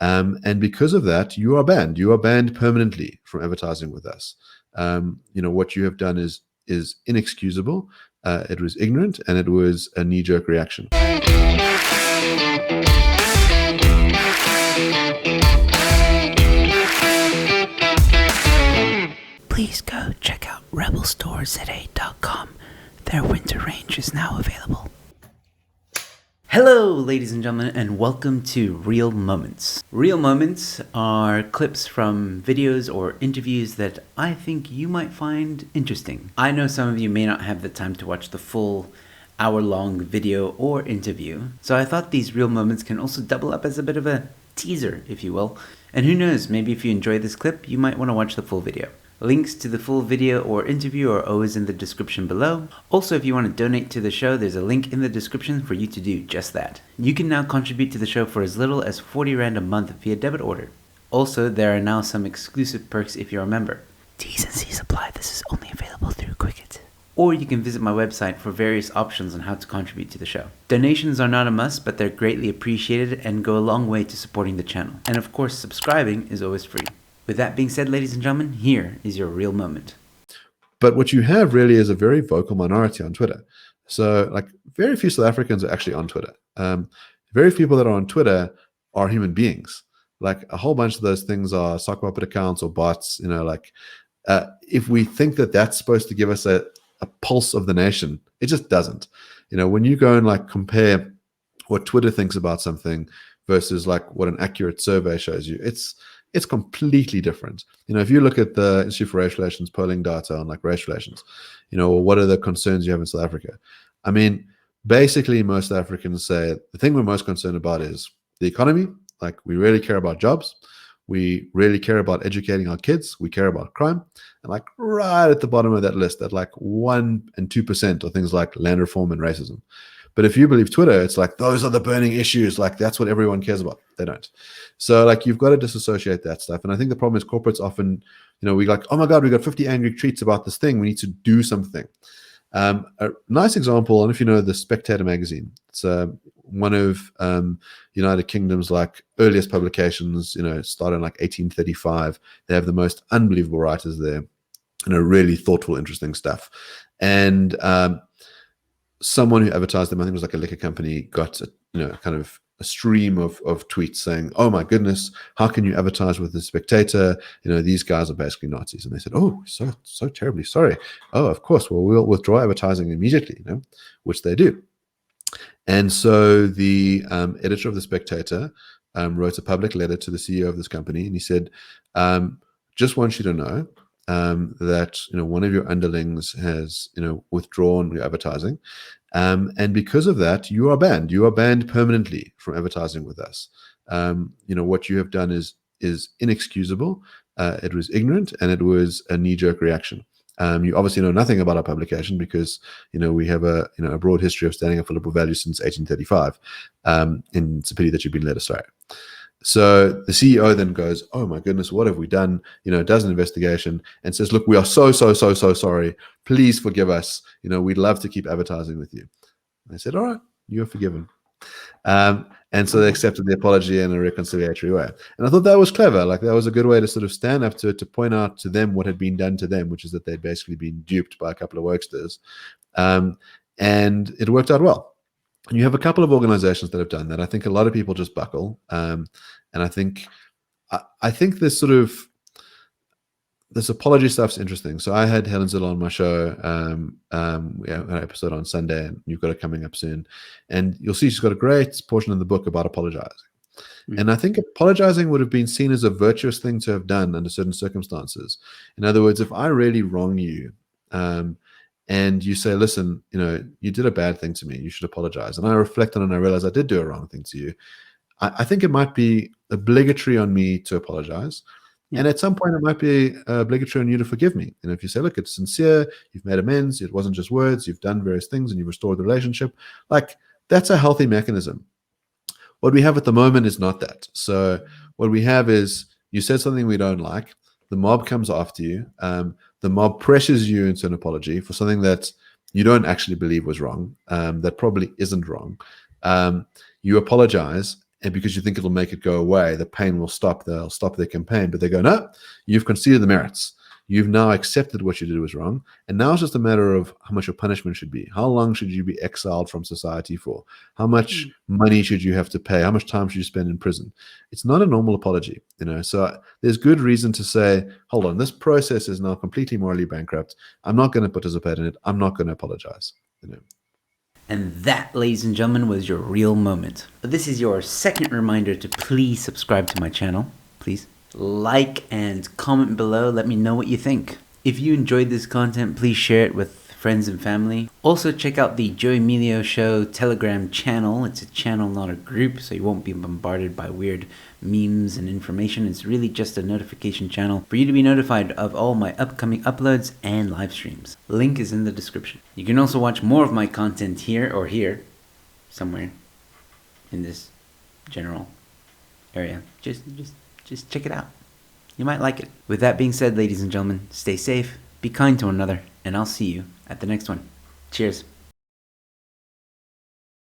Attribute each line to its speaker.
Speaker 1: And because of that, you are banned. You are banned permanently from advertising with us. What you have done is inexcusable. It was ignorant, and it was a knee-jerk reaction.
Speaker 2: Please go check out rebelstoreZA.com. Their winter range is now available. Hello, ladies and gentlemen, and welcome to Real Moments. Real Moments are clips from videos or interviews that I think you might find interesting. I know some of you may not have the time to watch the full hour-long video or interview, so I thought these Real Moments can also double up as a bit of a teaser, if you will. And who knows, maybe if you enjoy this clip, you might want to watch the full video. Links to the full video or interview are always in the description below. Also, if you want to donate to the show, there's a link in the description for you to do just that. You can now contribute to the show for as little as 40 Rand a month via debit order. Also, there are now some exclusive perks if you're a member. T's and C's apply. This is only available through Quicket. Or you can visit my website for various options on how to contribute to the show. Donations are not a must, but they're greatly appreciated and go a long way to supporting the channel. And of course, subscribing is always free. With that being said, ladies and gentlemen, here is your real moment.
Speaker 1: But what you have really is a very vocal minority on Twitter. So like very few South Africans are actually on Twitter. Very few people that are on Twitter are human beings. Like a whole bunch of those things are sock puppet accounts or bots. If we think that that's supposed to give us a pulse of the nation, it just doesn't. When you go and like compare what Twitter thinks about something versus like what an accurate survey shows you, it's completely different. If you look at the Institute for Race Relations polling data on like race relations, what are the concerns you have in South Africa? I mean, basically most South Africans say the thing we're most concerned about is the economy. Like we really care about jobs. We really care about educating our kids. We care about crime. And like right at the bottom of that list, at like 1% and 2% are things like land reform and racism. But if you believe Twitter, it's like, those are the burning issues. Like that's what everyone cares about. They don't. So like you've got to disassociate that stuff. And I think the problem is corporates often, we like, oh my God, we got 50 angry tweets about this thing. We need to do something. A nice example, I don't know if you know the Spectator magazine. It's one of United Kingdom's like earliest publications, started in like 1835. They have the most unbelievable writers there, really thoughtful, interesting stuff. And someone who advertised them, I think it was like a liquor company, got kind of a stream of tweets saying, oh my goodness, how can you advertise with the Spectator? These guys are basically Nazis. And they said, oh, so terribly sorry. Oh, of course. Well, we'll withdraw advertising immediately, which they do. And so the editor of the Spectator wrote a public letter to the CEO of this company. And he said, just want you to know that one of your underlings has withdrawn your advertising, and because of that, you are banned. You are banned permanently from advertising with us. What you have done is inexcusable. It was ignorant, and it was a knee-jerk reaction. You obviously know nothing about our publication because we have a broad history of standing up for liberal values since 1835. And it's a pity that you've been led astray. So the CEO then goes, oh my goodness, what have we done? Does an investigation and says, look, we are so sorry. Please forgive us. We'd love to keep advertising with you. And they said, all right, you're forgiven. And so they accepted the apology in a reconciliatory way. And I thought that was clever. Like that was a good way to sort of stand up to point out to them what had been done to them, which is that they'd basically been duped by a couple of worksters. And it worked out well. And you have a couple of organizations that have done that. I think a lot of people just buckle. And I think this sort of this apology stuff's interesting. So I had Helen Zilla on my show. We have an episode on Sunday, and you've got it coming up soon. And you'll see she's got a great portion in the book about apologizing. Mm-hmm. And I think apologizing would have been seen as a virtuous thing to have done under certain circumstances. In other words, if I really wrong you, and you say, listen, you did a bad thing to me, you should apologize. And I reflect on it and I realize I did do a wrong thing to you. I think it might be obligatory on me to apologize. Yeah. And at some point, it might be obligatory on you to forgive me. And if you say, look, it's sincere, you've made amends, it wasn't just words, you've done various things and you've restored the relationship, like that's a healthy mechanism. What we have at the moment is not that. So what we have is you said something we don't like, the mob comes after you, the mob pressures you into an apology for something that you don't actually believe was wrong, that probably isn't wrong. You apologize, and because you think it'll make it go away, the pain will stop. They'll stop their campaign. But they go, no, you've conceded the merits. You've now accepted what you did was wrong. And now it's just a matter of how much your punishment should be. How long should you be exiled from society for? How much money should you have to pay? How much time should you spend in prison? It's not a normal apology, So there's good reason to say, hold on, this process is now completely morally bankrupt. I'm not going to participate in it. I'm not going to apologize.
Speaker 2: And that, ladies and gentlemen, was your real moment. This is your second reminder to please subscribe to my channel. Please like and comment below. Let me know what you think. If you enjoyed this content, please share it with friends and family. Also, check out the Joe Emilio Show Telegram channel. It's a channel, not a group, so you won't be bombarded by weird memes and information. It's really just a notification channel for you to be notified of all my upcoming uploads and live streams. Link is in the description. You can also watch more of my content here or here, somewhere in this general area. Just check it out. You might like it. With that being said, ladies and gentlemen, stay safe, be kind to one another, and I'll see you at the next one. Cheers.